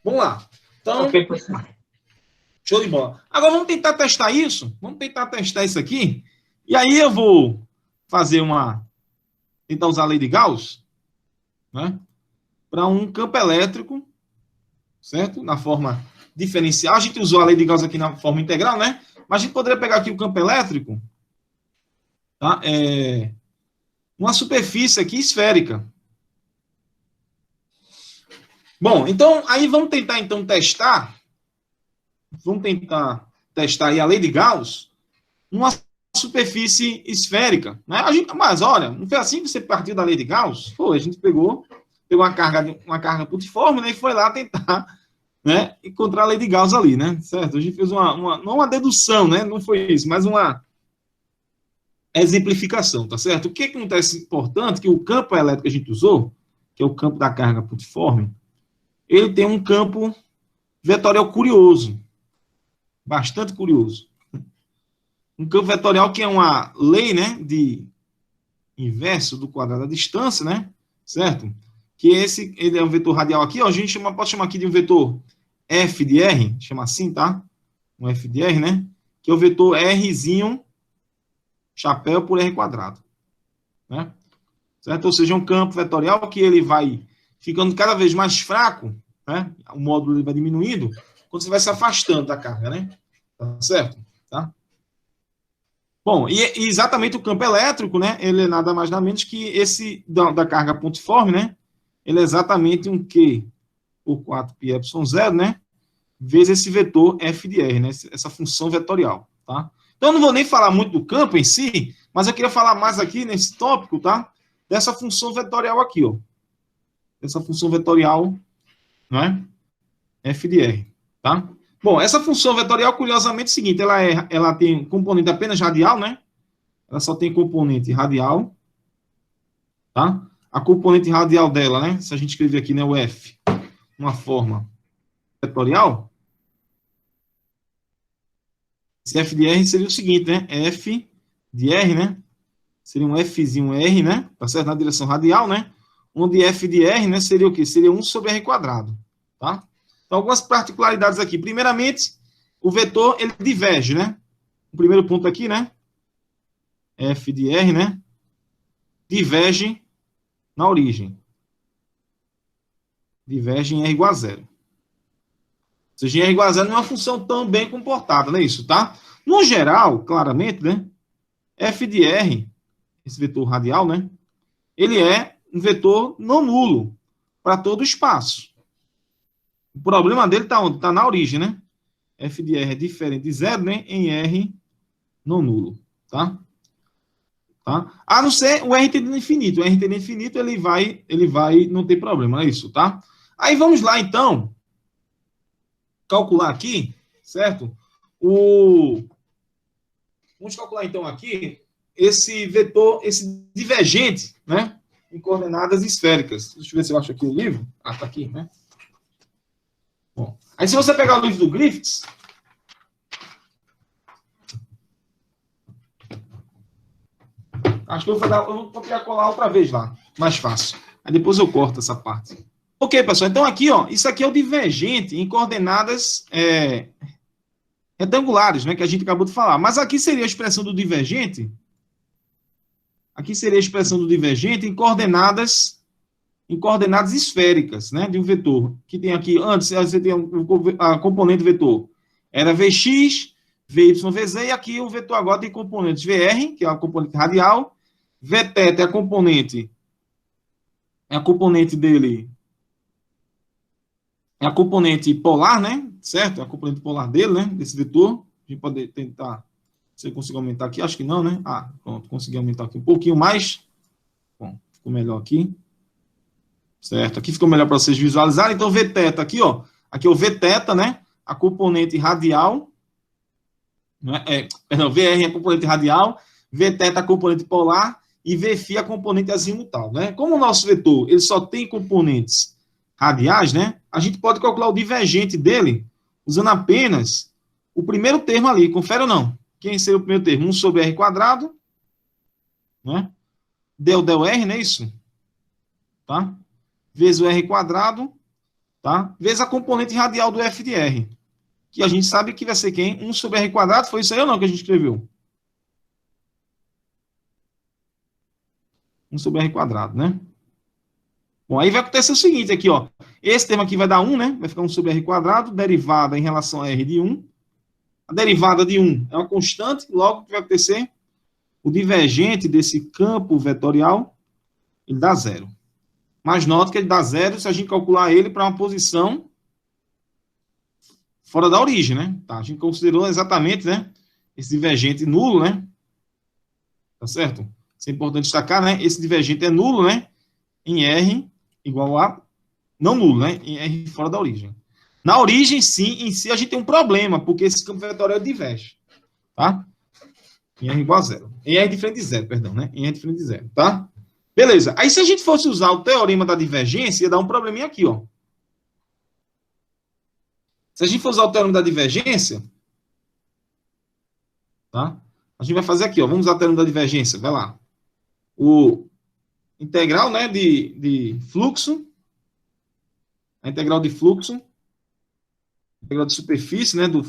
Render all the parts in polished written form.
Vamos lá. Então, Ok, professor. show de bola. Agora vamos tentar testar isso. Vamos tentar testar isso aqui. E aí eu vou fazer tentar usar a lei de Gauss, né? Para um campo elétrico, certo? Na forma diferencial. A gente usou a lei de Gauss aqui na forma integral, né? Mas a gente poderia pegar aqui o campo elétrico, tá? Uma superfície aqui esférica. Bom, então, aí vamos tentar, então, testar. Vamos tentar testar aí a lei de Gauss numa superfície esférica, né? Mas, olha, não foi assim que você partiu da lei de Gauss? Pô, a gente pegou uma carga putiforme, né? E foi lá tentar, né? Encontrar a lei de Gauss ali, né? Certo? A gente fez não uma dedução, né? Não foi isso, mas uma exemplificação, tá certo? O que acontece importante que o campo elétrico que a gente usou, que é o campo da carga putiforme, ele tem um campo vetorial curioso, bastante curioso. Um campo vetorial que é uma lei, né, de inverso do quadrado da distância, né, certo? Que ele é um vetor radial aqui, ó, a gente pode chamar aqui de um vetor f de r, chama assim, tá? Um f de r, né? Que é o vetor rzinho chapéu por r quadrado, né? Certo? Ou seja, um campo vetorial que ele vai ficando cada vez mais fraco, né? O módulo ele vai diminuindo quando você vai se afastando da carga, né? Tá certo? Tá? Bom, e exatamente o campo elétrico, né? Ele é nada mais nada menos que esse da carga pontiforme, né? Ele é exatamente um Q por 4πε0, né? Vezes esse vetor f de r, né? Essa função vetorial, tá? Então, eu não vou nem falar muito do campo em si, mas eu queria falar mais aqui nesse tópico, tá? Dessa função vetorial aqui, ó. Essa função vetorial, né? F de r, tá? Bom, essa função vetorial, curiosamente, é o seguinte, ela tem componente apenas radial, né? Ela só tem componente radial, tá? A componente radial dela, né? Se a gente escrever aqui, né, o f, uma forma vetorial, esse f de r seria o seguinte, né? F de r, né? Seria um fzinho r, né? Tá certo? Na direção radial, né? Onde f de r, né, seria o quê? Seria 1 sobre r quadrado, tá? Então, algumas particularidades aqui. Primeiramente, o vetor, ele diverge, né? O primeiro ponto aqui, né? F de r, né? Diverge na origem. Diverge em r igual a zero. Ou seja, em r igual a zero não é uma função tão bem comportada, não é isso, tá? No geral, claramente, né? F de r, esse vetor radial, né? Ele é um vetor não nulo para todo o espaço. O problema dele está onde? Está na origem, né? F de r é diferente de zero, né? Em r não nulo, tá? Tá? A não ser o r tendendo a infinito. O r tendendo a infinito, ele vai não ter problema, é isso, tá? Aí vamos lá, então, calcular aqui, certo? Vamos calcular, então, aqui esse vetor, esse divergente, né? Em coordenadas esféricas. Deixa eu ver se eu acho aqui o livro. Ah, tá aqui, né? Bom, aí se você pegar o livro do Griffiths, acho que eu vou copiar e colar outra vez lá, mais fácil. Aí depois eu corto essa parte. Ok, pessoal, então aqui, ó, isso aqui é o divergente em coordenadas retangulares, né, que a gente acabou de falar. Mas aqui seria a expressão do divergente, em coordenadas esféricas, né, de um vetor, que tem aqui, antes você tem a componente vetor, era Vx, Vy, Vz, e aqui o vetor agora tem componentes Vr, que é a componente radial, Vθ é a componente dele, é a componente polar, né, certo? É a componente polar dele, né, desse vetor. A gente pode tentar, se eu consigo aumentar aqui, acho que não, né? Ah, pronto, consegui aumentar aqui um pouquinho mais. Bom, ficou melhor aqui. Certo? Aqui ficou melhor para vocês visualizarem. Então, Vθ aqui, ó. Aqui é o Vθ, né? A componente radial. Né? Perdão, Vr é a componente radial. Vθ a componente polar. E Vφ a componente azimutal, né? Como o nosso vetor, ele só tem componentes radiais, né? A gente pode calcular o divergente dele usando apenas o primeiro termo ali. Confere ou não? Quem seria o primeiro termo? 1 sobre r quadrado né? Del R, não é isso? Tá? Vezes o R quadrado, tá? Vezes a componente radial do F de R. Que a gente sabe que vai ser quem? 1 sobre R quadrado, foi isso aí ou não que a gente escreveu? 1 sobre R quadrado, né? Bom, aí vai acontecer o seguinte aqui, ó. Esse termo aqui vai dar 1, né? Vai ficar 1 sobre R quadrado, derivada em relação a R de 1. A derivada de 1 é uma constante, logo o que vai acontecer? O divergente desse campo vetorial, ele dá zero. Mas nota que ele dá zero se a gente calcular ele para uma posição fora da origem, né? Tá, a gente considerou exatamente, né? Esse divergente nulo, né? Tá certo? Isso é importante destacar, né? Esse divergente é nulo, né? Em R igual a... Não nulo, né? Em R fora da origem. Na origem, sim, em si a gente tem um problema, porque esse campo vetorial diverge. Tá? Em R igual a zero. Em R diferente de zero, perdão, né? Em R diferente de zero, tá? Beleza. Aí se a gente fosse usar o teorema da divergência, ia dar um probleminha aqui, ó. Se a gente for usar o teorema da divergência, tá? A gente vai fazer aqui, ó. Vamos usar o teorema da divergência. Vai lá. O integral, né, de fluxo, a integral de fluxo, a integral de superfície, né, do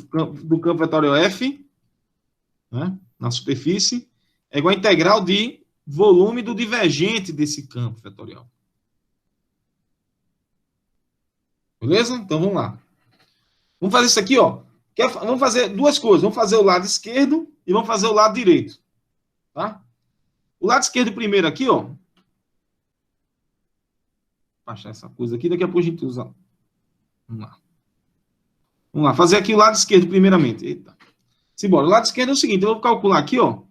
campo vetorial F, né, na superfície, é igual a integral de volume do divergente desse campo vetorial. Beleza? Então vamos lá. Vamos fazer isso aqui, ó. Vamos fazer duas coisas. Vamos fazer o lado esquerdo e vamos fazer o lado direito. Tá? O lado esquerdo primeiro aqui, ó. Vou achar essa coisa aqui, daqui a pouco a gente usa. Vamos lá. Vamos lá, fazer aqui o lado esquerdo primeiramente. Eita. Simbora. O lado esquerdo é o seguinte, eu vou calcular aqui, ó,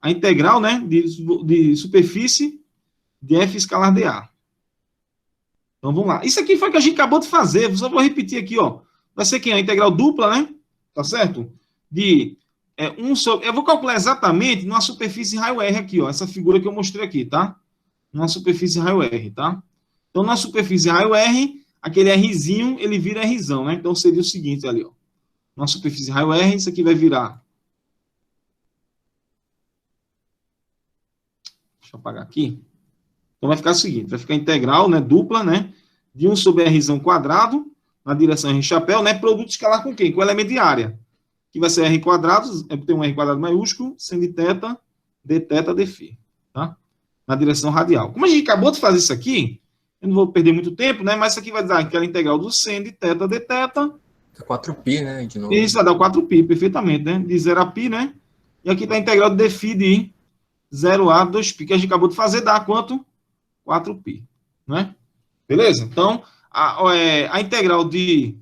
a integral, né, de superfície de F escalar dA. Então vamos lá. Isso aqui foi o que a gente acabou de fazer, só vou repetir aqui, ó. Vai ser quem? A integral dupla, né? Tá certo? De 1 sobre... Eu vou calcular exatamente numa superfície raio R aqui, ó. Essa figura que eu mostrei aqui, tá? Numa superfície raio R, tá? Então, na superfície raio R, aquele Rzinho, ele vira Rzão, né? Então, seria o seguinte ali, ó. Na superfície raio R, isso aqui vai virar... Deixa eu apagar aqui. Então, vai ficar o seguinte, vai ficar integral, né, dupla, né, de 1 sobre Rzão quadrado, na direção R chapéu, né, produto escalar com quem? Com o elemento de área, que vai ser R quadrado, tem um R quadrado maiúsculo, seno de θ, dθ, tá? Na direção radial. Como a gente acabou de fazer isso aqui, eu não vou perder muito tempo, né, mas isso aqui vai dar aquela integral do seno de θ, dθ. 4π, né, de novo. Isso vai dar o 4π, perfeitamente, né, de 0 a π, né, e aqui está a integral de dφ de 0 a 2π, que a gente acabou de fazer, dá quanto? 4π, né? Beleza? Então, a integral de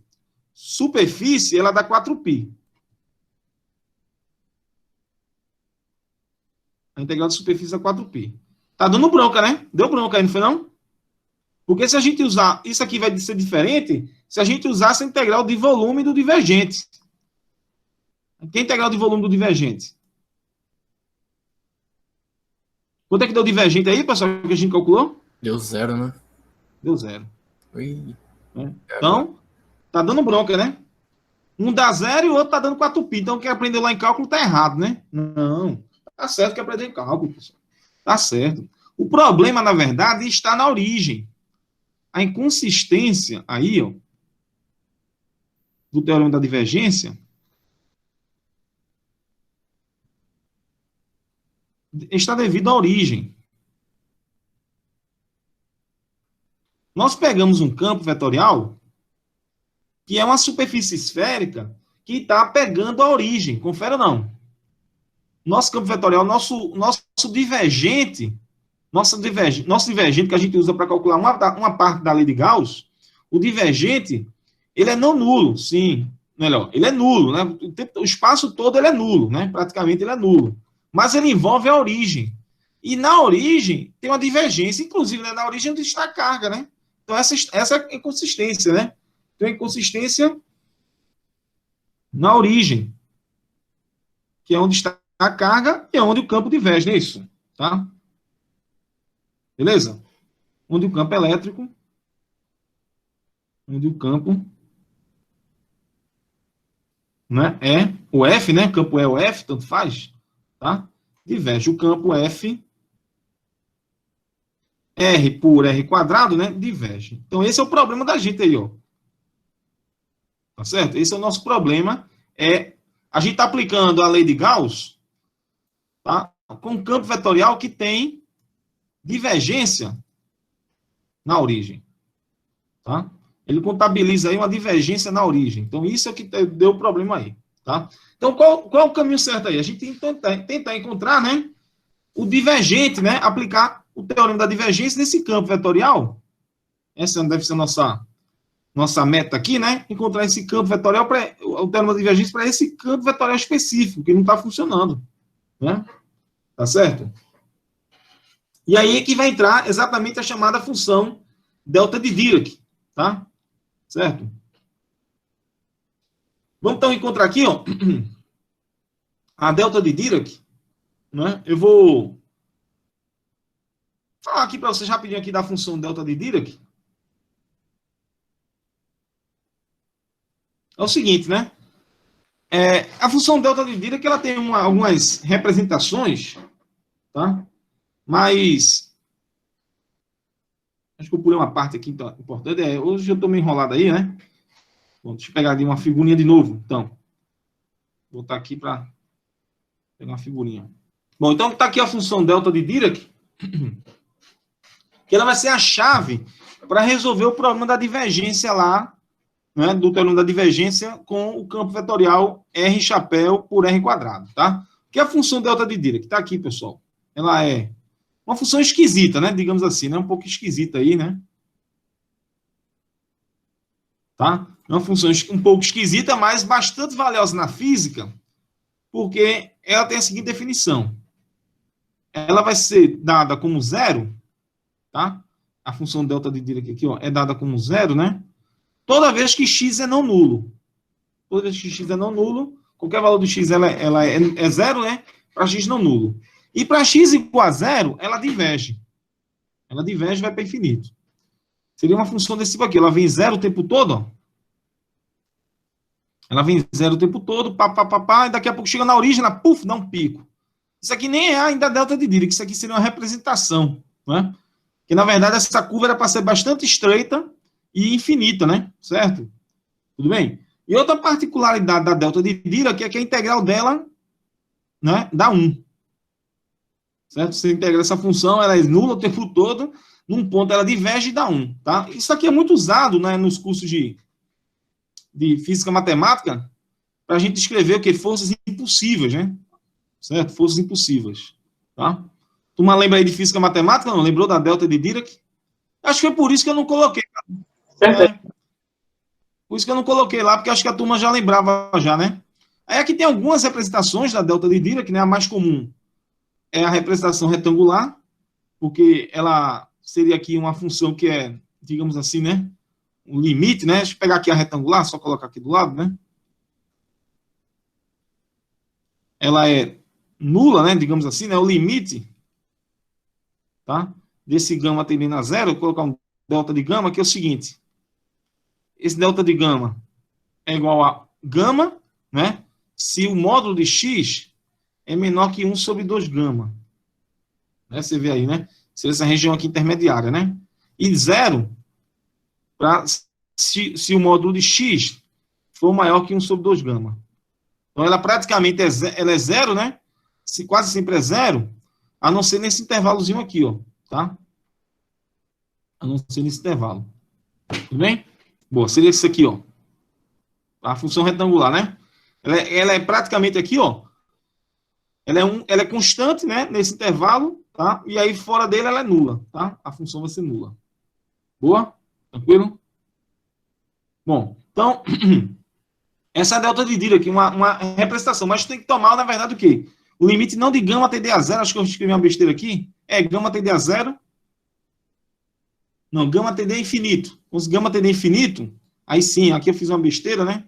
superfície, ela dá 4π. A integral de superfície é 4π. Tá dando bronca, né? Deu bronca aí, não foi não? Porque se a gente usar... Isso aqui vai ser diferente se a gente usar essa integral de volume do divergente. Que é a integral de volume do divergente? Quanto é que deu divergente aí, pessoal, que a gente calculou? Deu zero, né? Deu zero. Ui. Então, tá dando bronca, né? Um dá zero e o outro tá dando 4π. Então, quem aprendeu lá em cálculo tá errado, né? Não. Tá certo que aprendeu em cálculo, pessoal. Tá certo. O problema, na verdade, está na origem. A inconsistência aí, ó, do teorema da divergência está devido à origem. Nós pegamos um campo vetorial que é uma superfície esférica que está pegando a origem. Confere ou não? Nosso campo vetorial, nosso divergente, nosso divergente que a gente usa para calcular uma parte da lei de Gauss, o divergente, ele é não nulo, sim. Melhor, ele é nulo, né? O espaço todo ele é nulo, né? Praticamente ele é nulo. Mas ele envolve a origem. E na origem tem uma divergência, inclusive, né, na origem onde está a carga, né? Então essa é a inconsistência, né? Tem inconsistência na origem, que é onde está a carga e é onde o campo diverge, não é isso? Tá? Beleza? Onde o campo elétrico, onde o campo, né, é o F, né? Campo é o F, tanto faz, tá? Diverge o campo F R por R quadrado, né, diverge. Então, esse é o problema da gente aí, ó. Tá certo? Esse é o nosso problema. A gente está aplicando a lei de Gauss, tá, com um campo vetorial que tem divergência na origem. Tá? Ele contabiliza aí uma divergência na origem. Então, isso é o que deu o problema aí. Tá? Então, qual é o caminho certo aí? A gente tem que tentar encontrar, né, o divergente, né, aplicar o teorema da divergência nesse campo vetorial. Essa deve ser a nossa meta aqui, né? Encontrar esse campo vetorial, o teorema da divergência para esse campo vetorial específico, que não está funcionando. Né? Tá certo? E aí é que vai entrar exatamente a chamada função delta de Dirac. Tá? Certo? Vamos então encontrar aqui, ó, a delta de Dirac. Né? Eu vou falar aqui para vocês rapidinho aqui da função delta de Dirac. É o seguinte, né? A função delta de Dirac ela tem algumas representações, tá? Mas acho que eu pulei uma parte aqui importante. Hoje eu estou meio enrolado aí, né? Bom, deixa eu pegar ali uma figurinha de novo. Então, vou botar aqui para pegar uma figurinha. Bom, então está aqui a função delta de Dirac, que ela vai ser a chave para resolver o problema da divergência lá, né, do teorema da divergência com o campo vetorial R chapéu por R quadrado, tá? Que é a função delta de Dirac, está aqui, pessoal. Ela é uma função esquisita, né? Digamos assim, né? Um pouco esquisita aí, né? Tá? É uma função um pouco esquisita, mas bastante valiosa na física, porque ela tem a seguinte definição. Ela vai ser dada como zero, tá? A função delta de Dirac aqui, ó, é dada como zero, né? Toda vez que x é não nulo. Toda vez que x é não nulo, qualquer valor do x ela é zero, né? Para x não nulo. E para x igual a zero, ela diverge. Ela diverge e vai para infinito. Seria uma função desse tipo aqui. Ela vem zero o tempo todo, ó. Ela vem zero o tempo todo, e daqui a pouco chega na origem, ela, puf, dá um pico. Isso aqui nem é ainda delta de Dirac, isso aqui seria uma representação, né? Que, na verdade, essa curva era para ser bastante estreita e infinita, né? Certo? Tudo bem? E outra particularidade da delta de Dirac é que a integral dela, né, dá 1. Certo? Você integra essa função, ela é nula o tempo todo, num ponto ela diverge e dá 1. Tá? Isso aqui é muito usado, né, nos cursos de física matemática para a gente escrever o que? Forças impossíveis, né? Certo? Forças impossíveis. Tá? Turma lembra aí de física matemática? Não? Lembrou da delta de Dirac? Acho que foi por isso que eu não coloquei. Por isso que eu não coloquei lá, porque acho que a turma já lembrava já, né? Aí aqui tem algumas representações da delta de Dirac, né? A mais comum é a representação retangular, porque ela seria aqui uma função que é, digamos assim, né? Um limite, né? Deixa eu pegar aqui a retangular, só colocar aqui do lado, né? Ela é nula, né? Digamos assim, né? O limite, tá? Desse gama tendendo a zero, eu vou colocar um delta de gama, que é o seguinte. Esse delta de gama é igual a gama, né? Se o módulo de x é menor que 1 sobre 2 gama. Né? Você vê aí, né? Se essa região aqui intermediária, né? E zero, se o módulo de x for maior que 1 sobre 2 gama. Então, ela praticamente ela é zero, né? Quase sempre é zero, a não ser nesse intervalozinho aqui, ó. Tá? A não ser nesse intervalo. Tudo bem? Boa, seria isso aqui, ó. A função retangular, né? Ela é praticamente aqui, ó. Ela é constante, né? Nesse intervalo, tá? E aí fora dele ela é nula, tá? A função vai ser nula. Boa? Tranquilo? Bom, então, essa é a delta de Dirac aqui, uma representação. Mas tem que tomar, na verdade, o quê? O limite não de gama tender a zero, acho que eu escrevi uma besteira aqui. Gama tender a zero. Não, gama tender a infinito. Quando gama tender a infinito, aí sim, aqui eu fiz uma besteira, né?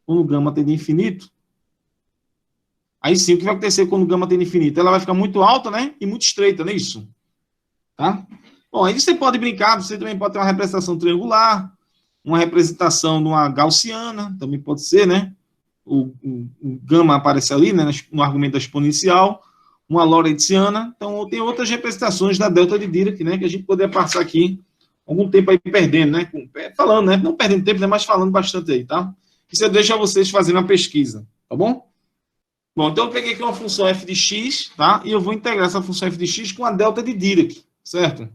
Quando gama tender a infinito, aí sim, o que vai acontecer quando gama tender a infinito? Ela vai ficar muito alta, né? E muito estreita, não é isso? Tá? Bom, aí você pode brincar, você também pode ter uma representação triangular, uma representação de uma gaussiana, também pode ser, né? O gama aparece ali, né? No argumento da exponencial. uma lorentziana. Então, tem outras representações da delta de Dirac, né, que a gente poderia passar aqui algum tempo aí perdendo, né, falando, né, não perdendo tempo, né, mas falando bastante aí, tá? Isso eu deixo a vocês fazendo a pesquisa, tá bom? Bom, então eu peguei aqui uma função f de x, tá? E eu vou integrar essa função f de x com a delta de Dirac, certo?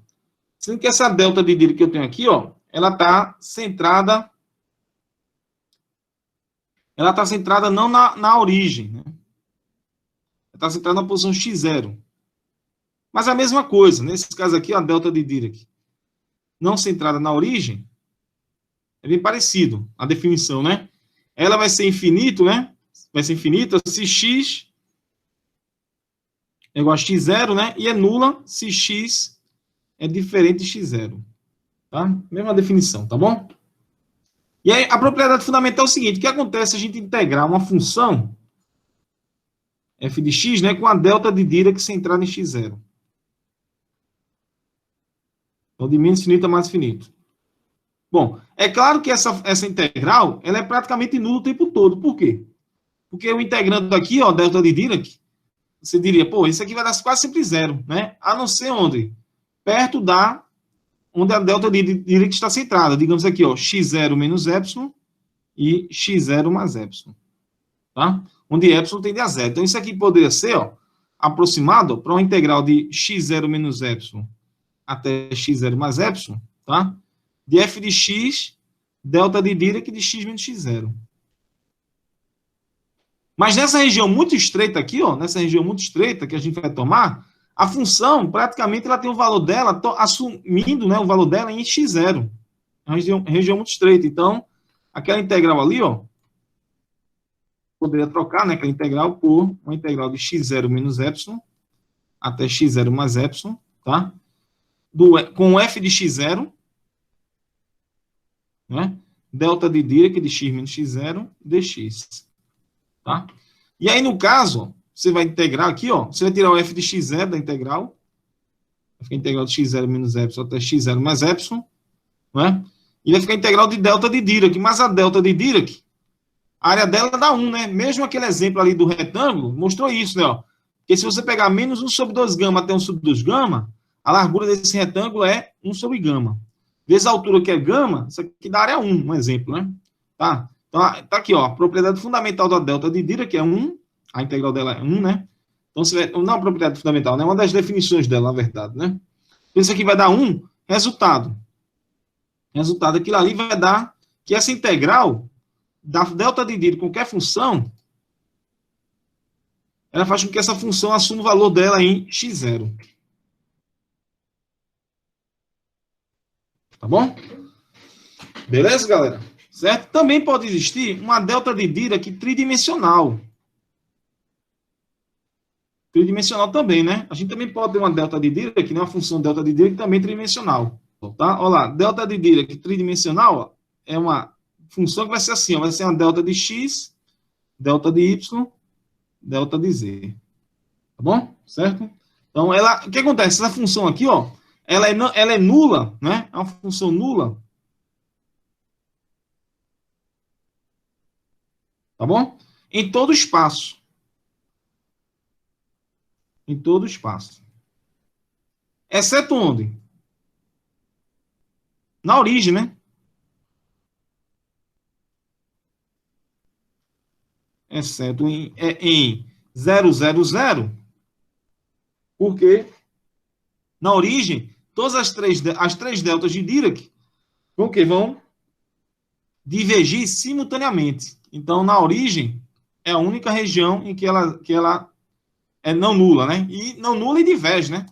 Sendo que essa delta de Dirac que eu tenho aqui, ó, ela está centrada não na origem, né? Ela está centrada na posição x0. Mas a mesma coisa, nesse caso aqui, a delta de Dirac não centrada na origem, é bem parecido a definição, né? Ela vai ser infinito, né? Vai ser infinita se x é igual a x0, né? E é nula se x é diferente de x0. Tá? Mesma definição, tá bom? E aí, a propriedade fundamental é o seguinte: o que acontece se a gente integrar uma função f de x, né, com a delta de Dirac centrada em x0? Então, de menos finito a mais finito. Bom, é claro que essa integral ela é praticamente nula o tempo todo. Por quê? Porque eu integrando aqui, ó, delta de Dirac, você diria, pô, isso aqui vai dar quase sempre zero, né? A não ser onde? Perto da onde a delta de Dirac está centrada. Digamos aqui, ó, x0 menos epsilon e x0 mais epsilon. Tá? Onde epsilon tende a zero. Então, isso aqui poderia ser, ó, aproximado para uma integral de x0 menos epsilon até x0 mais epsilon, tá? De f de x, delta de Dirac de x menos x0. Mas nessa região muito estreita aqui, ó, nessa região muito estreita que a gente vai tomar, a função, praticamente, ela tem o valor dela, assumindo, né, o valor dela em x0. É uma região muito estreita. Então, aquela integral ali, ó, poderia trocar, né, aquela integral por uma integral de x0 menos epsilon até x0 mais epsilon, tá? Com f de x0, né? Delta de Dirac de x menos x0 dx. Tá? E aí, no caso, você vai integrar aqui, ó, você vai tirar o f de x0 da integral, vai ficar a integral de x0 menos epsilon até x0 mais epsilon, né? E vai ficar a integral de delta de Dirac, mas a delta de Dirac, a área dela dá 1, né? Mesmo aquele exemplo ali do retângulo, mostrou isso, né? Ó. Porque se você pegar menos 1 sobre 2 gama até 1 sobre 2 gama, a largura desse retângulo é 1 sobre gama. Vezes a altura que é gama, isso aqui dá área 1, um exemplo, né? Tá? Então, tá aqui, ó, a propriedade fundamental da delta de Dirac, que é 1, a integral dela é 1, né? Então, você vai, não é uma propriedade fundamental, né? É uma das definições dela, na verdade, né? Então, isso aqui vai dar 1, resultado. Resultado, aquilo ali vai dar que essa integral da delta de Dirac, qualquer função, ela faz com que essa função assuma o valor dela em x0. Tá bom? Beleza, galera? Certo? Também pode existir uma delta de Dirac tridimensional. Tridimensional também, né? A gente também pode ter uma delta de Dirac, né? Uma função delta de Dirac também tridimensional. Tá? Olha lá, delta de Dirac tridimensional, ó, é uma função que vai ser assim, ó, vai ser uma delta de x, delta de y, delta de z. Tá bom? Certo? Então, o que acontece? Essa função aqui, ó, ela é nula, né? É uma função nula. Tá bom? Em todo espaço. Em todo espaço. Exceto onde? Na origem, né? Exceto em 0, porque na origem, todas as três deltas de Dirac vão divergir simultaneamente. Então, na origem, é a única região em que ela é não nula, né? E não nula e diverge, né?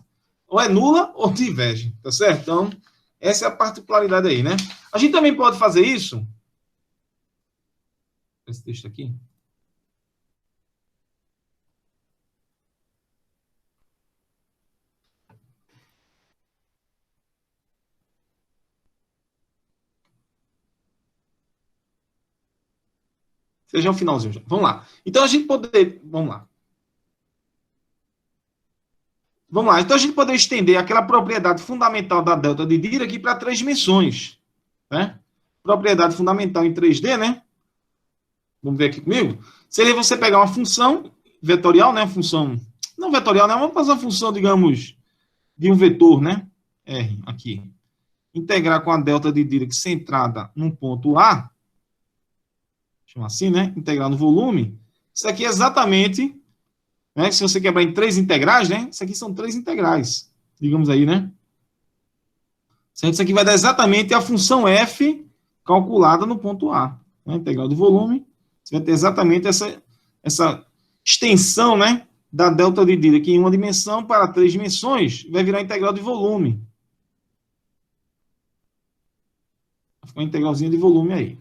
Ou é nula ou diverge, tá certo? Então, essa é a particularidade aí, né? A gente também pode fazer isso. Esse texto aqui. Seja o finalzinho já. Vamos lá. Então, a gente poder... Vamos lá. Vamos lá. Então, a gente poder estender aquela propriedade fundamental da delta de Dirac para 3 dimensões. Né? Propriedade fundamental em 3D, né? Vamos ver aqui comigo. Seria você pegar uma função vetorial, né? Uma função... não vetorial, né? Vamos fazer uma função, digamos, de um vetor, né? R, aqui. Integrar com a delta de Dirac centrada num ponto A, chama assim, né? Integrar no volume. Isso aqui é exatamente, né? Se você quebrar em 3 integrais, né? Isso aqui são 3 integrais, digamos aí, né? Certo? Isso aqui vai dar exatamente a função f calculada no ponto A. Né? Integral do volume. Você vai ter exatamente essa extensão, né? Da delta de Dirac em uma dimensão para 3 dimensões, vai virar integral de volume. Vai ficar uma integralzinha de volume aí.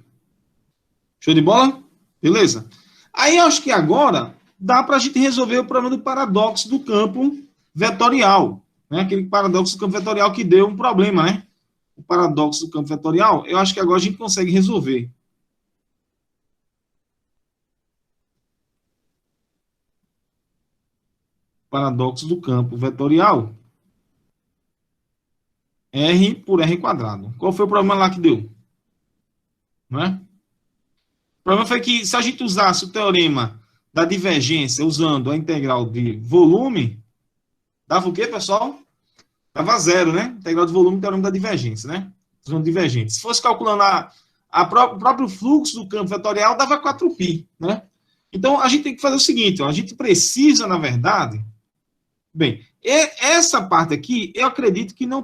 Show de bola? Beleza? Aí eu acho que agora dá para a gente resolver o problema do paradoxo do campo vetorial. Né? Aquele paradoxo do campo vetorial que deu um problema, né? O paradoxo do campo vetorial, eu acho que agora a gente consegue resolver. Paradoxo do campo vetorial. R por R quadrado. Qual foi o problema lá que deu? Não é? O problema foi que se a gente usasse o teorema da divergência usando a integral de volume, dava o quê, pessoal? Dava zero, né? Integral de volume, teorema da divergência, né? Usando divergente. Se fosse calculando o próprio fluxo do campo vetorial, dava 4π, né? Então, a gente tem que fazer o seguinte, ó, a gente precisa, na verdade... Bem, essa parte aqui, eu acredito que não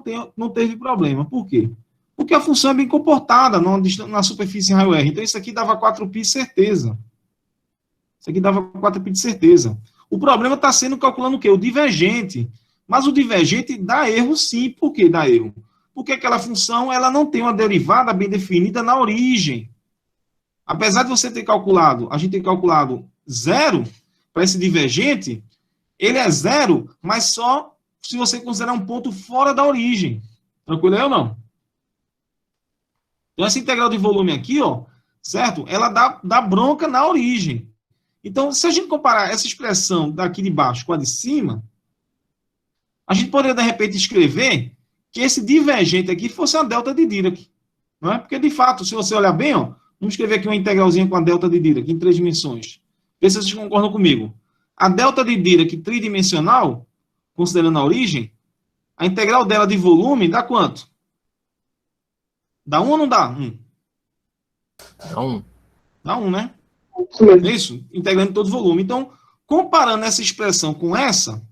teve problema. Por quê? Porque a função é bem comportada na superfície raio R. Então, isso aqui dava 4π certeza. Isso aqui dava 4π de certeza. O problema está sendo calculando o quê? O divergente. Mas o divergente dá erro sim. Por que dá erro? Porque aquela função ela não tem uma derivada bem definida na origem. Apesar de você ter calculado, a gente ter calculado zero para esse divergente, ele é zero, mas só se você considerar um ponto fora da origem. Tranquilo aí ou não? Então, essa integral de volume aqui, ó, certo? Ela dá bronca na origem. Então, se a gente comparar essa expressão daqui de baixo com a de cima, a gente poderia, de repente, escrever que esse divergente aqui fosse a delta de Dirac. Não é? Porque, de fato, se você olhar bem, ó, vamos escrever aqui uma integralzinha com a delta de Dirac em 3 dimensões. Vê se vocês concordam comigo. A delta de Dirac tridimensional, considerando a origem, a integral dela de volume dá quanto? Dá 1 ou não dá? 1. Dá 1. Dá 1, né? Isso mesmo. É isso, integrando todo o volume. Então, comparando essa expressão com essa,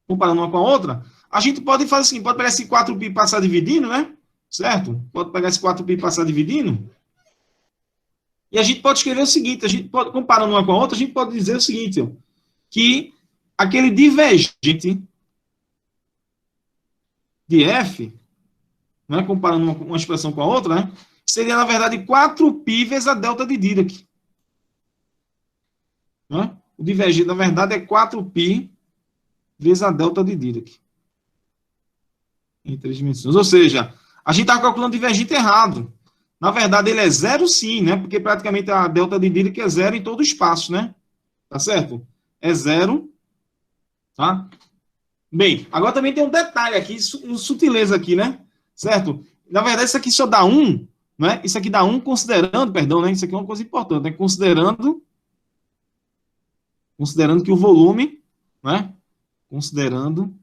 comparando uma com a outra, a gente pode fazer assim, pode pegar esse 4π e passar dividindo, né? Certo? Pode pegar esse 4π e passar dividindo. E a gente pode escrever o seguinte, a gente pode, comparando uma com a outra, a gente pode dizer o seguinte, ó, que aquele divergente de F, né, comparando uma expressão com a outra, né, seria, na verdade, 4π vezes a delta de Dirac. Né? O divergente, na verdade, é 4π vezes a delta de Dirac. Em 3 dimensões. Ou seja, a gente está calculando o divergente errado. Na verdade, ele é zero sim, né? Porque praticamente a delta de Dirac é zero em todo o espaço, né? Tá certo? É zero. Tá? Bem, agora também tem um detalhe aqui, sutileza aqui, né? Certo? Na verdade, isso aqui só dá 1, né? Isso aqui dá 1 considerando, perdão, né? Isso aqui é uma coisa importante, né? Considerando que o volume, né? Considerando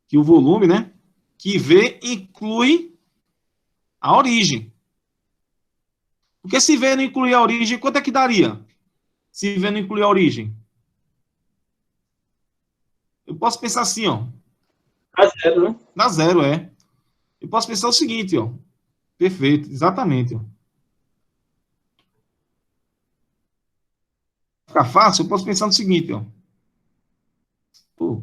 que o volume, né? Que V inclui a origem. Porque se V não incluir a origem, quanto é que daria? Se V não incluir a origem? Eu posso pensar assim, ó. Dá zero, né? Dá zero, é. Eu posso pensar o seguinte, ó. Perfeito, exatamente, ó. Ficar fácil, eu posso pensar no seguinte, ó. Pô.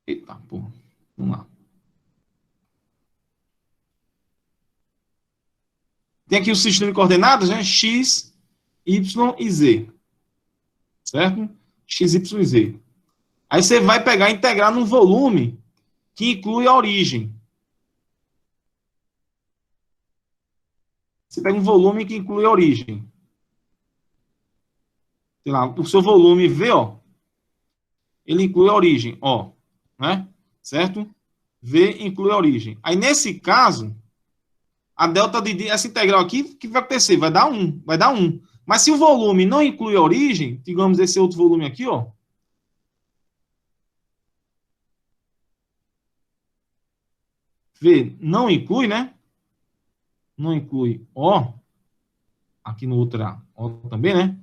Eita, pô. Vamos lá. Tem aqui o sistema de coordenadas, né? X, Y e Z. Certo? X, Y e Z. Aí você vai pegar e integrar num volume que inclui a origem. Você pega um volume que inclui a origem. Sei lá, o seu volume V, ó, ele inclui a origem, ó, né? Certo? V inclui a origem. Aí, nesse caso, a delta de essa integral aqui, o que vai acontecer? Vai dar 1, vai dar 1. Mas se o volume não inclui a origem, digamos esse outro volume aqui, ó. Vê, não inclui, né? Não inclui O. Aqui no outro O também, né?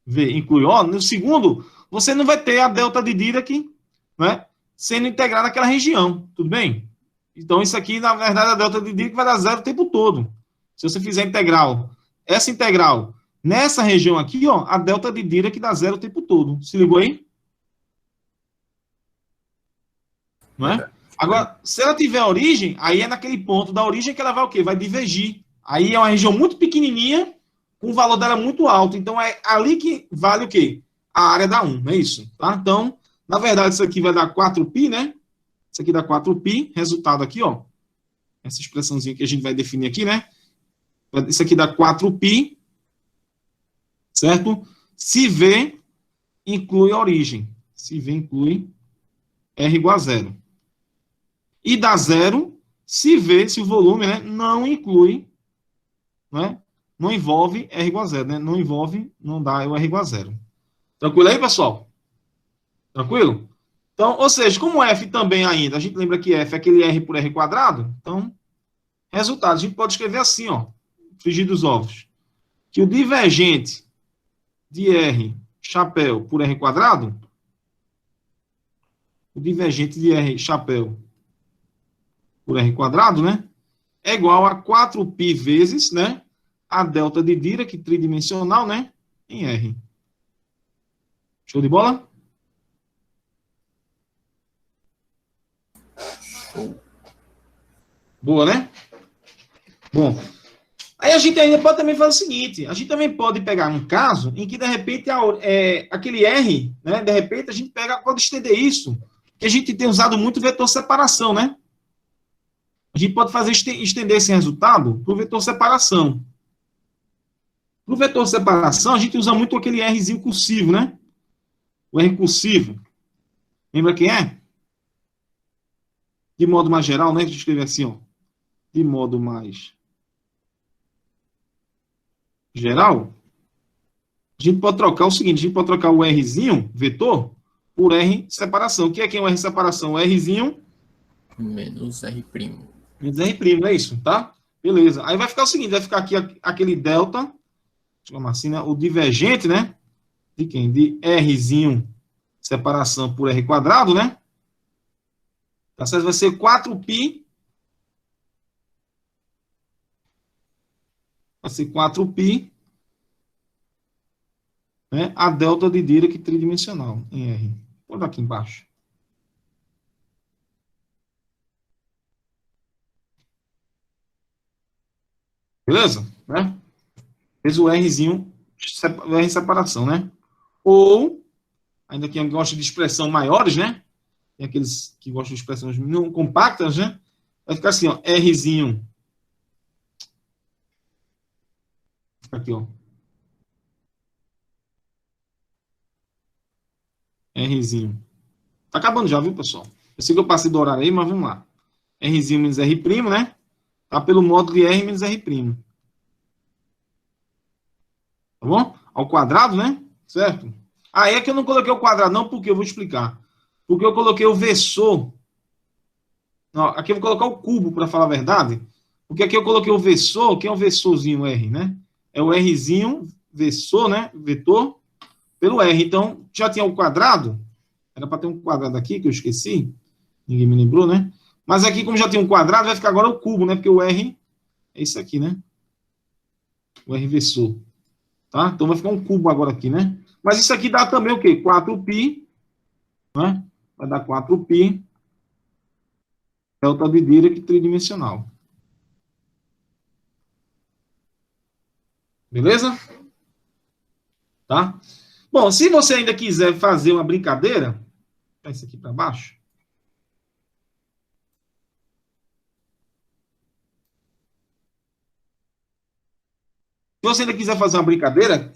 Vê, inclui O. No segundo, você não vai ter a delta de Dirac, né? Sendo integrada naquela região, tudo bem? Então, isso aqui, na verdade, a delta de Dirac vai dar zero o tempo todo. Se você fizer integral, essa integral, nessa região aqui, ó, a delta de Dirac dá zero o tempo todo. Se ligou aí? Não é? Agora, se ela tiver origem, aí é naquele ponto da origem que ela vai o quê? Vai divergir. Aí é uma região muito pequenininha, com o valor dela muito alto. Então, é ali que vale o quê? A área da 1, não é isso? Tá? Então, na verdade, isso aqui vai dar 4π, né? Isso aqui dá 4π, resultado aqui, ó. Essa expressãozinha que a gente vai definir aqui, né? Isso aqui dá 4π, certo? Se V inclui a origem. Se V inclui R igual a zero. E dá zero se V, se o volume, né, não inclui, né? Não envolve R igual a zero, né? Não envolve, não dá o R igual a zero. Tranquilo aí, pessoal? Tranquilo? Então, ou seja, como F também ainda, a gente lembra que F é aquele R por R quadrado, então, resultado, a gente pode escrever assim, ó, frigir dos ovos, que o divergente de R chapéu por R quadrado, o divergente de R chapéu por R quadrado, né, é igual a 4π vezes, né, a delta de Dirac tridimensional, né, em R. Show de bola? Boa, né? Bom, aí a gente ainda pode também fazer o seguinte, a gente também pode pegar um caso em que, de repente, aquele R, né, de repente, a gente pode estender isso, que a gente tem usado muito vetor separação, né? A gente pode estender esse resultado para o vetor separação. Para o vetor separação, a gente usa muito aquele Rzinho cursivo, né? O R cursivo. Lembra quem é? De modo mais geral, né? Deixa eu escrever assim, ó. De modo mais geral, a gente pode trocar o seguinte, a gente pode trocar o Rzinho, vetor, por R separação. O que é o R separação? O Rzinho menos R'. Menos R', é isso, tá? Beleza. Aí vai ficar o seguinte, vai ficar aqui aquele delta, deixa eu chamar assim, né? O divergente, né? De quem? De Rzinho separação por R quadrado, né? Tá certo? Vai ser 4π. Vai ser 4π, né? A delta de Dirac tridimensional em R. Vou dar aqui embaixo. Beleza? Né? Fez o Rzinho, o R separação, né? Ou, ainda quem gosta de expressão maiores, né? Tem aqueles que gostam de expressões não compactas, né? Vai ficar assim, ó, Rzinho. Fica aqui, ó. Rzinho. Tá acabando já, viu, pessoal? Eu sei que eu passei do horário aí, mas vamos lá. Rzinho menos R', né? Tá pelo módulo de R menos R'. Tá bom? Ao quadrado, né? Certo? Aí é que eu não coloquei o quadrado, não, porque eu vou explicar. Porque eu coloquei o versor. Não, aqui eu vou colocar o cubo, para falar a verdade. Porque aqui eu coloquei o versor, que é o versorzinho R, né? É o Rzinho, versor, né? Vetor, pelo R. Então, já tinha o quadrado. Era para ter um quadrado aqui, que eu esqueci. Ninguém me lembrou, né? Mas aqui, como já tem um quadrado, vai ficar agora o cubo, né? Porque o R é isso aqui, né? O R versor. Tá? Então, vai ficar um cubo agora aqui, né? Mas isso aqui dá também o quê? 4π, né? Vai dar 4π, delta de Dirac tridimensional. Beleza? Tá? Bom, se você ainda quiser fazer uma brincadeira, tá isso aqui para baixo. Se você ainda quiser fazer uma brincadeira,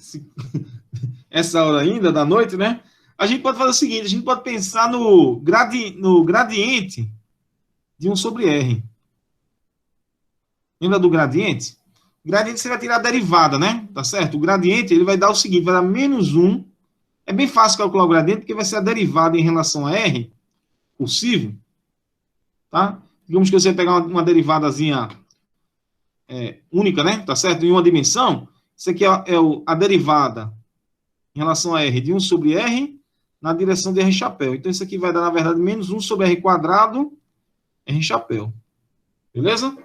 essa hora ainda da noite, né? A gente pode fazer o seguinte, a gente pode pensar no gradiente de 1 sobre R. Lembra do gradiente? O gradiente você vai tirar a derivada, né? Tá certo? O gradiente, ele vai dar o seguinte, vai dar menos 1. É bem fácil calcular o gradiente, porque vai ser a derivada em relação a R, possível, tá? Digamos que você pegar uma derivadazinha única, né? Tá certo? Em uma dimensão, isso aqui é a derivada em relação a R de 1 sobre R na direção de R chapéu. Então, isso aqui vai dar, na verdade, menos 1 sobre R quadrado R chapéu. Beleza?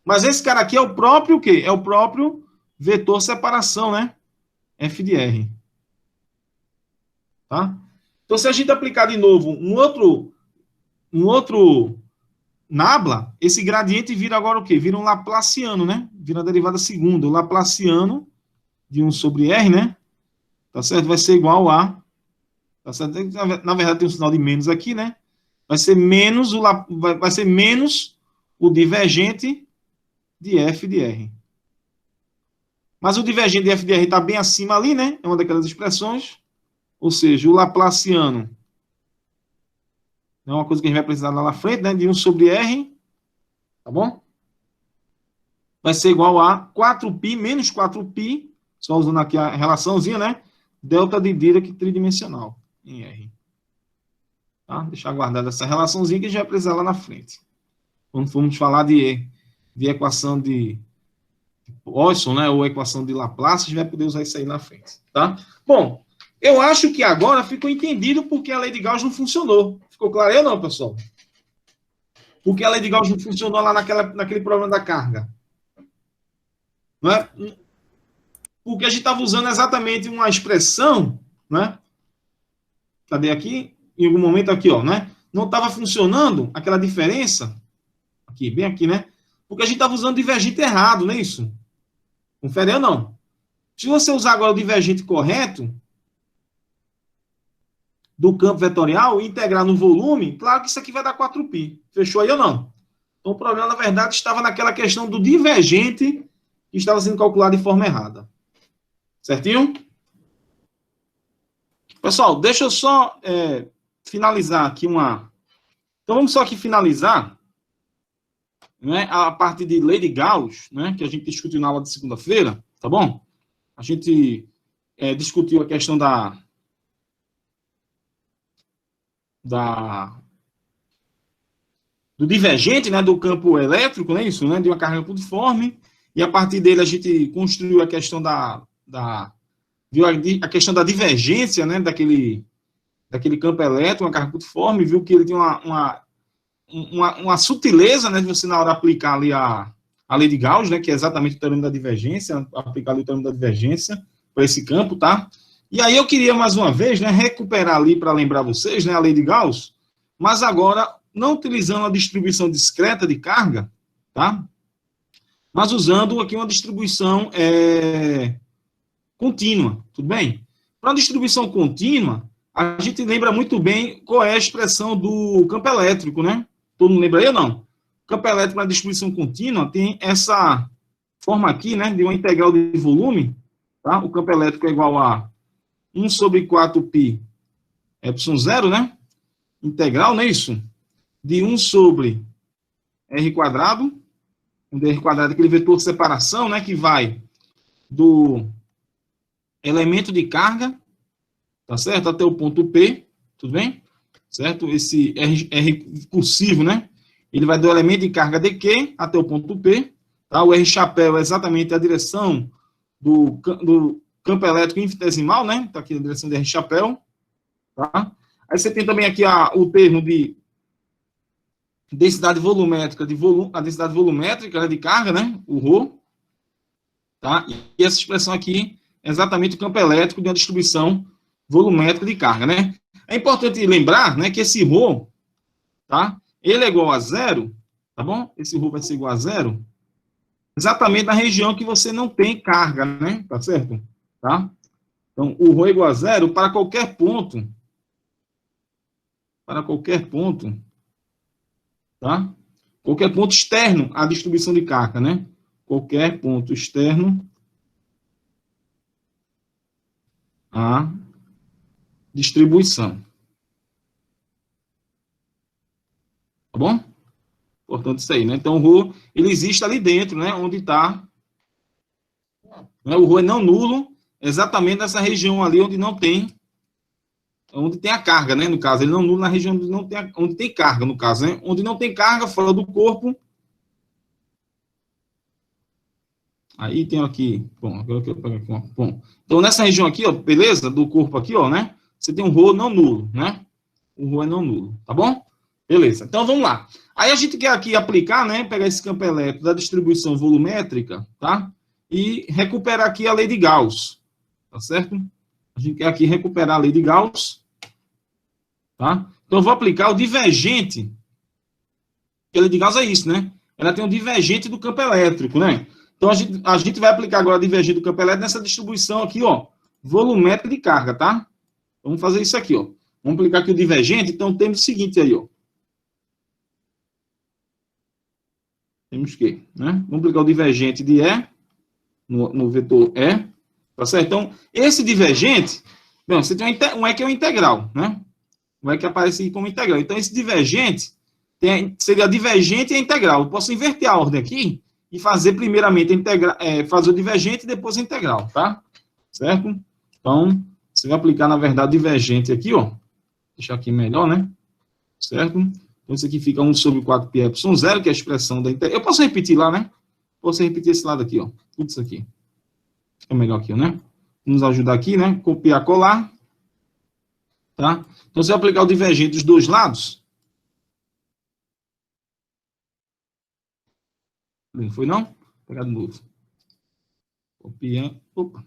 Mas esse cara aqui é o próprio o quê? É o próprio vetor separação, né? F de R. Tá? Então, se a gente aplicar de novo um outro nabla, esse gradiente vira agora o quê? Vira um laplaciano, né? Vira a derivada segunda. O laplaciano de 1 sobre R, né? Tá certo? Vai ser igual a... Tá certo? Na verdade, tem um sinal de menos aqui, né? Vai ser menos vai ser menos o divergente de F de R. Mas o divergente de F de R está bem acima ali, né? É uma daquelas expressões. Ou seja, o laplaciano é uma coisa que a gente vai precisar lá na frente, né? De 1 sobre R, tá bom? Vai ser igual a 4π menos 4π, só usando aqui a relaçãozinha, né? Delta de Dirac tridimensional em R. Tá? Deixar guardada essa relaçãozinha que a gente vai precisar lá na frente. Quando formos falar de equação de Poisson, né? Ou equação de Laplace, a gente vai poder usar isso aí na frente. Tá? Bom, eu acho que agora ficou entendido porque a lei de Gauss não funcionou. Ficou claro aí ou não, pessoal? Porque a lei de Gauss não funcionou lá naquele problema da carga. Não é? Porque a gente estava usando exatamente uma expressão, né? Cadê aqui? Em algum momento aqui, ó, né? Não estava funcionando aquela diferença, aqui, bem aqui, né? Porque a gente estava usando divergente errado, não é isso? Confere ou não? Se você usar agora o divergente correto do campo vetorial e integrar no volume, claro que isso aqui vai dar 4π. Fechou aí ou não? Então, o problema, na verdade, estava naquela questão do divergente que estava sendo calculado de forma errada. Certinho? Pessoal, deixa eu só finalizar aqui uma... Então, vamos só aqui finalizar, né, a parte de lei de Gauss, né, que a gente discutiu na aula de segunda-feira, tá bom? A gente discutiu a questão do divergente, né, do campo elétrico, né, isso, né, de uma carga pulsiforme, e a partir dele a gente construiu a questão viu a questão da divergência, né, daquele campo elétrico, uma carga pulsiforme, viu que ele tem uma sutileza, né, de você na hora aplicar ali a lei de Gauss, né, que é exatamente o teorema da divergência, aplicar ali o teorema da divergência para esse campo, tá? E aí eu queria, mais uma vez, né, recuperar ali para lembrar vocês, né, a lei de Gauss, mas agora não utilizando a distribuição discreta de carga, tá? Mas usando aqui uma distribuição contínua, tudo bem? Para uma distribuição contínua, a gente lembra muito bem qual é a expressão do campo elétrico, né? Todo mundo lembra aí ou não? O campo elétrico na distribuição contínua tem essa forma aqui, né, de uma integral de volume, tá? O campo elétrico é igual a 1 sobre 4π epsilon zero, né? Integral, não é isso? De 1 sobre R quadrado, onde R quadrado é aquele vetor de separação, né, que vai do elemento de carga, tá certo? Até o ponto P, tudo bem? Certo? Esse R cursivo, né? Ele vai do elemento de carga de Q até o ponto P, tá? O R chapéu é exatamente a direção do campo elétrico infinitesimal, né? Tá aqui a direção de R chapéu, tá? Aí você tem também aqui o termo de densidade volumétrica, a densidade volumétrica, né, de carga, né? O ρ, tá? E essa expressão aqui é exatamente o campo elétrico de uma distribuição volumétrica de carga, né? É importante lembrar, né, que esse ρ, tá? Ele é igual a zero, tá bom? Esse ρ vai ser igual a zero, exatamente na região que você não tem carga, né? Tá certo? Tá? Então, o ρ é igual a zero para qualquer ponto, tá? Qualquer ponto externo à distribuição de carga, né? Qualquer ponto externo à distribuição. Tá bom? Importante isso aí, né? Então, o ρ, ele existe ali dentro, né? Onde está... Né? O ρ é não nulo, exatamente nessa região ali onde não tem... Onde tem a carga, né? No caso, ele não nulo na região onde, não tem onde tem carga, no caso, né? Onde não tem carga, fora do corpo. Aí tem aqui... Bom, agora eu quero pegar aqui uma... Bom, então, nessa região aqui, ó, beleza? Do corpo aqui, ó, né? Você tem um ρ não nulo, né? O ρ é não nulo, tá bom? Beleza, então vamos lá. Aí a gente quer aqui aplicar, né, pegar esse campo elétrico da distribuição volumétrica, tá? E recuperar aqui a lei de Gauss, tá certo? A gente quer aqui recuperar a lei de Gauss, tá? Então eu vou aplicar o divergente, que a lei de Gauss é isso, né? Ela tem o divergente do campo elétrico, né? Então a gente vai aplicar agora o divergente do campo elétrico nessa distribuição aqui, ó, volumétrica de carga, tá? Vamos fazer isso aqui, ó. Vamos aplicar aqui o divergente, então temos o seguinte aí, ó. Temos que, né? Vamos aplicar o divergente de E no vetor E, tá certo? Então, esse divergente, bom, você tem um E que é o integral, né? Um E que aparece aqui como integral. Então, esse divergente seria divergente e integral. Eu posso inverter a ordem aqui e fazer primeiramente fazer o divergente e depois a integral, tá? Certo? Então, você vai aplicar, na verdade, divergente aqui, ó. Deixar aqui melhor, né? Certo? Então, isso aqui fica 1 sobre 4πε0, que é a expressão da integral. Eu posso repetir lá, né? Posso repetir esse lado aqui, ó. Tudo isso aqui. É melhor aqui, né? Vamos ajudar aqui, né? Copiar, colar. Tá? Então, você vai aplicar o divergente dos dois lados. Não foi, não? Vou pegar de novo. Copiar. Opa.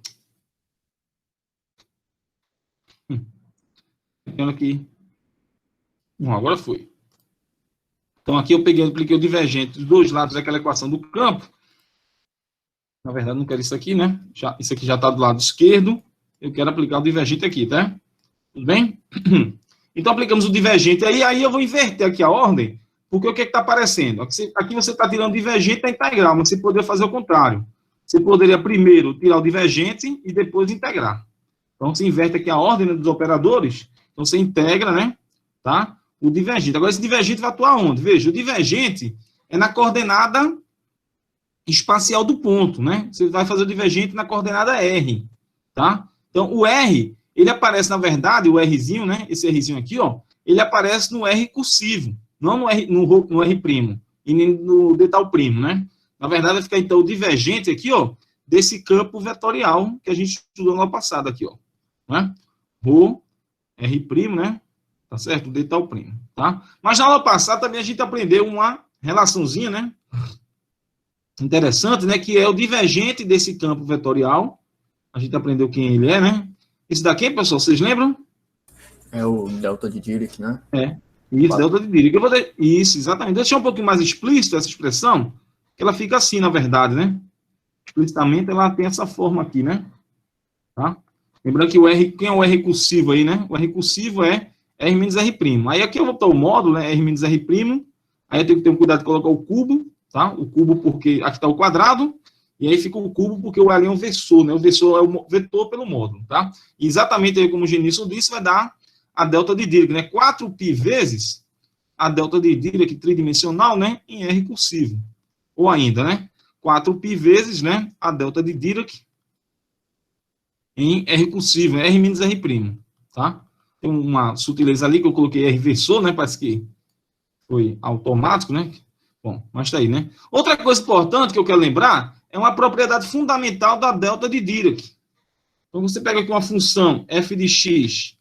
Pegando aqui. Bom, agora foi. Então, aqui eu apliquei o divergente dos dois lados daquela equação do campo. Na verdade, não quero isso aqui, né? Isso aqui já está do lado esquerdo. Eu quero aplicar o divergente aqui, tá? Tudo bem? Então, aplicamos o divergente. Aí eu vou inverter aqui a ordem, porque o que está aparecendo? Aqui você está tirando o divergente da integral, mas você poderia fazer o contrário. Você poderia primeiro tirar o divergente e depois integrar. Então, você inverte aqui a ordem, né, dos operadores. Então, você integra, né? Tá? O divergente. Agora, esse divergente vai atuar onde? Veja, o divergente é na coordenada espacial do ponto, né? Você vai fazer o divergente na coordenada R, tá? Então, o R, ele aparece, na verdade, o Rzinho, né? Esse Rzinho aqui, ó, ele aparece no R cursivo, não no R', e nem no detal primo, né? Na verdade, vai ficar, então, o divergente aqui, ó, desse campo vetorial que a gente estudou no ano passado aqui, ó, né? Rho, R', né? Tá certo? Detal primo, tá? Mas na aula passada também a gente aprendeu uma relaçãozinha, né? Interessante, né? Que é o divergente desse campo vetorial. A gente aprendeu quem ele é, né? Esse daqui, pessoal, vocês lembram? É o delta de Dirac, né? É. Isso, delta de Dirac. Isso, exatamente. Deixa eu um pouquinho mais explícito essa expressão, que ela fica assim, na verdade, né? Explicitamente, ela tem essa forma aqui, né? Tá? Lembrando que o R, quem é o R cursivo aí, né? O R cursivo é R menos R'. Aí aqui eu vou botar o módulo, né? R menos R'. Aí eu tenho que ter um cuidado de colocar o cubo, tá? O cubo porque aqui está o quadrado, e aí fica o cubo porque o ali é um versor, né? O versor é o vetor pelo módulo, tá? E exatamente aí como o Genício disse, vai dar a delta de Dirac, né? 4π vezes a delta de Dirac tridimensional, né? Em R cursivo. Ou ainda, né? 4π vezes, né? A delta de Dirac em R cursivo, R menos R', tá? Tem uma sutileza ali que eu coloquei R versor, né? Parece que foi automático, né? Bom, mas tá aí, né? Outra coisa importante que eu quero lembrar é uma propriedade fundamental da delta de Dirac. Então, você pega aqui uma função f de x,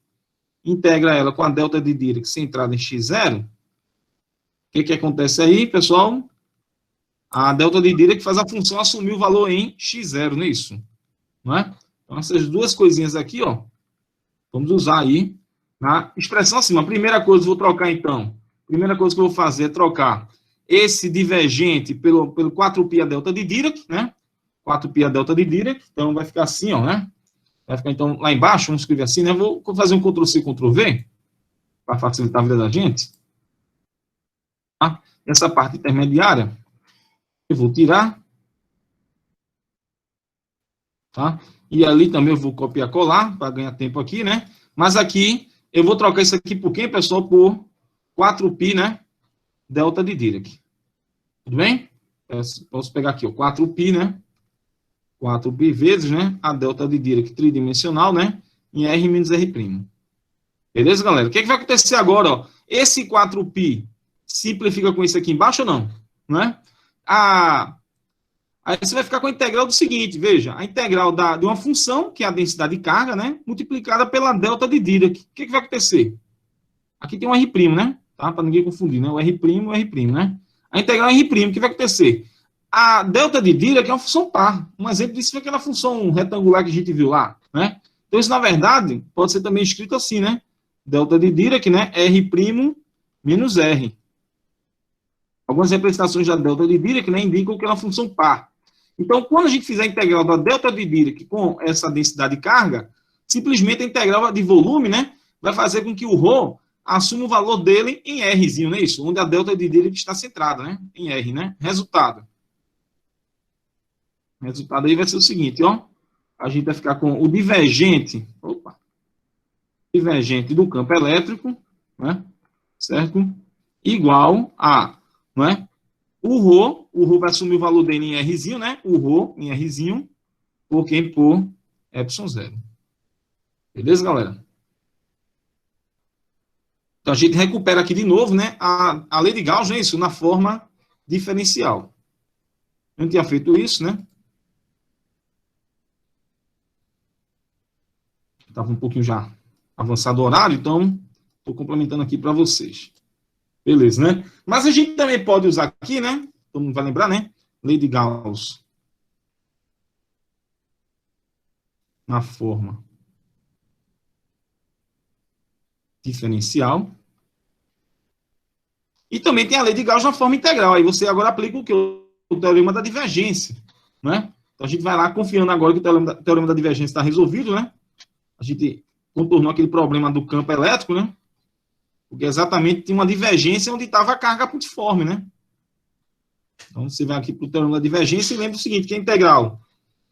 integra ela com a delta de Dirac centrada em x0. O que acontece aí, pessoal? A delta de Dirac faz a função assumir o valor em x0, não é isso? Não é? Então, essas duas coisinhas aqui, ó, vamos usar aí na expressão acima. A primeira coisa que eu vou trocar, então, primeira coisa que eu vou fazer é trocar esse divergente pelo 4π a delta de Dirac, né? 4π a delta de Dirac, então vai ficar assim, ó, né? Vai ficar, então, lá embaixo, vamos escrever assim, né? Vou fazer um Ctrl+C, Ctrl+V, para facilitar a vida da gente. Tá? Essa parte intermediária, eu vou tirar. Tá? E ali também eu vou copiar, colar, para ganhar tempo aqui, né? Mas aqui, eu vou trocar isso aqui por quem, pessoal? Por 4π, né? Delta de Dirac. Tudo bem? Posso pegar aqui, ó, 4π, né? 4π vezes, né? A delta de Dirac tridimensional, né? Em R menos R'. Beleza, galera? O que vai acontecer agora, ó? Esse 4π simplifica com isso aqui embaixo ou não? Né? Aí você vai ficar com a integral do seguinte, veja, a integral de uma função, que é a densidade de carga, né? Multiplicada pela delta de Dirac. O que vai acontecer? Aqui tem um R', né? Tá? Para ninguém confundir, né? O R', o R', né? A integral é R', o que vai acontecer? A delta de Dirac é uma função par. Um exemplo disso foi aquela função retangular que a gente viu lá, né? Então, isso, na verdade, pode ser também escrito assim, né? Delta de Dirac, né? R' menos R. Algumas representações da delta de Dirac, né, indicam que é uma função par. Então, quando a gente fizer a integral da delta de Dirac com essa densidade de carga, simplesmente a integral de volume, né, vai fazer com que o ρ assuma o valor dele em Rzinho, não é isso? Onde a delta de Dirac está centrada, né? Em R, né? Resultado. O resultado aí vai ser o seguinte, ó. A gente vai ficar com o divergente, divergente do campo elétrico, né? Certo? Igual a, não é? O ρ vai assumir o valor dele em Rzinho, né? O ρ em Rzinho, por quem? Por ε0. Beleza, galera? Então, a gente recupera aqui de novo, né, a lei de Gauss, é isso, na forma diferencial. Eu não tinha feito isso, né? Estava um pouquinho já avançado o horário, então estou complementando aqui para vocês. Beleza, né? Mas a gente também pode usar aqui, né? Todo mundo vai lembrar, né? Lei de Gauss na forma diferencial. E também tem a lei de Gauss na forma integral. Aí você agora aplica o que? O teorema da divergência, né? Então a gente vai lá confiando agora que o teorema da divergência está resolvido, né? A gente contornou aquele problema do campo elétrico, né? Porque exatamente tinha uma divergência onde estava a carga pontiforme, né? Então você vai aqui para o teorema da divergência e lembra o seguinte, que a integral,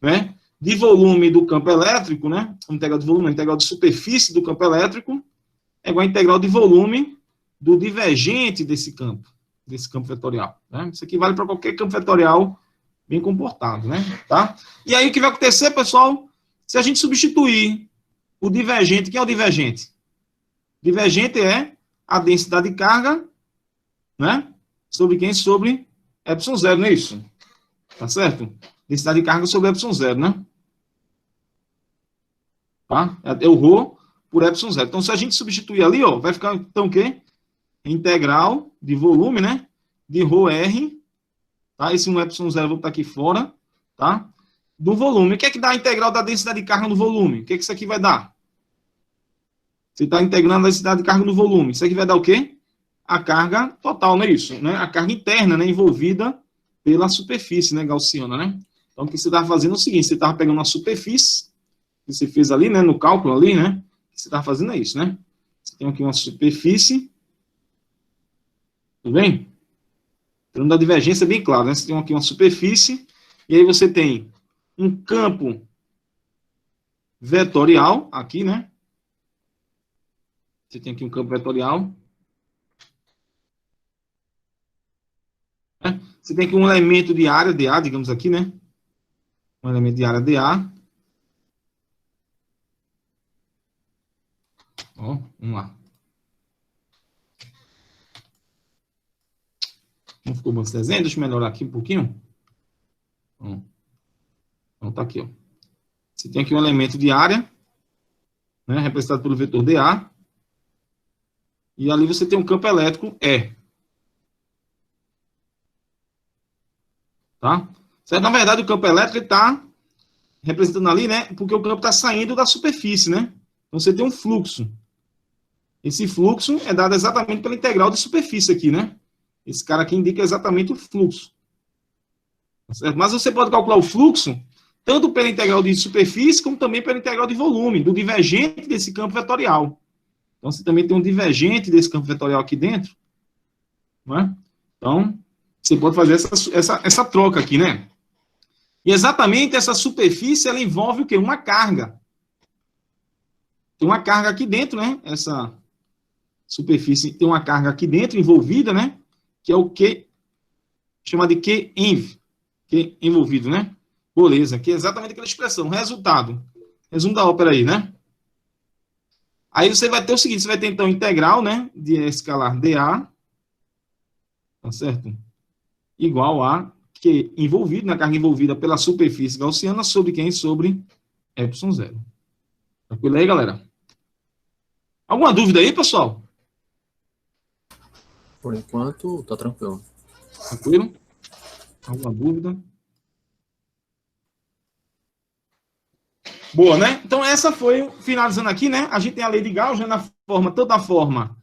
né, de volume do campo elétrico, né? A integral de volume, a integral de superfície do campo elétrico é igual a integral de volume do divergente desse campo vetorial, né? Isso aqui vale para qualquer campo vetorial bem comportado, né? Tá? E aí o que vai acontecer, pessoal? Se a gente substituir o divergente, quem é o divergente? O divergente é a densidade de carga, né? Sobre quem? Sobre ε0, não é isso? Tá certo? Densidade de carga sobre ε0, né? Tá? É o ρ por ε0. Então, se a gente substituir ali, ó, vai ficar, então, o quê? Integral de volume, né? De ρr, tá? Esse 1ε0 eu vou botar aqui fora, tá? Do volume. O que é que dá a integral da densidade de carga no volume? O que é que isso aqui vai dar? Você está integrando a densidade de carga no volume. Isso aqui vai dar o quê? A carga total, não é isso? Né? A carga interna, né? Envolvida pela superfície, né? Gaussiana, né? Então, o que você estava fazendo é o seguinte, você estava pegando uma superfície, que você fez ali, né? No cálculo ali, né? O que você estava fazendo é isso, né? Você tem aqui uma superfície. Tudo bem? Então, da divergência é bem claro, né? Você tem aqui uma superfície, e aí você tem um campo vetorial, aqui, né? Você tem aqui um campo vetorial. Né? Você tem aqui um elemento de área, dA, digamos aqui, né? Um elemento de área dA. Ó, vamos lá. Não ficou bom esse desenho? Deixa eu melhorar aqui um pouquinho. Então, tá aqui, ó. Você tem aqui um elemento de área, né, representado pelo vetor dA. E ali você tem um campo elétrico E. Tá? Certo? Na verdade, o campo elétrico está representando ali, né? Porque o campo está saindo da superfície, né? Então, você tem um fluxo. Esse fluxo é dado exatamente pela integral de superfície aqui, né? Esse cara aqui indica exatamente o fluxo. Certo? Mas você pode calcular o fluxo tanto pela integral de superfície, como também pela integral de volume, do divergente desse campo vetorial. Então, você também tem um divergente desse campo vetorial aqui dentro. Não é? Então, você pode fazer essa troca aqui, né? E exatamente essa superfície, ela envolve o quê? Uma carga. Tem uma carga aqui dentro, né? Essa superfície tem uma carga aqui dentro, envolvida, né? Que é o que chama de Q-env, Q envolvido, né? Beleza, que é exatamente aquela expressão, resultado. Resumo da ópera aí, né? Aí você vai ter o seguinte, você vai ter então integral, né, de escalar dA, tá certo? Igual a Q envolvido, na carga envolvida pela superfície gaussiana, sobre quem? Sobre epsilon zero. Tranquilo aí, galera? Alguma dúvida aí, pessoal? Por enquanto, tá tranquilo. Tranquilo? Alguma dúvida? Boa, né? Então, essa foi, finalizando aqui, né? A gente tem a lei de Gauss, né, na forma, tanto na forma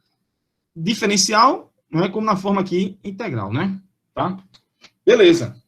diferencial, não é, como na forma aqui integral, né? Tá? Beleza.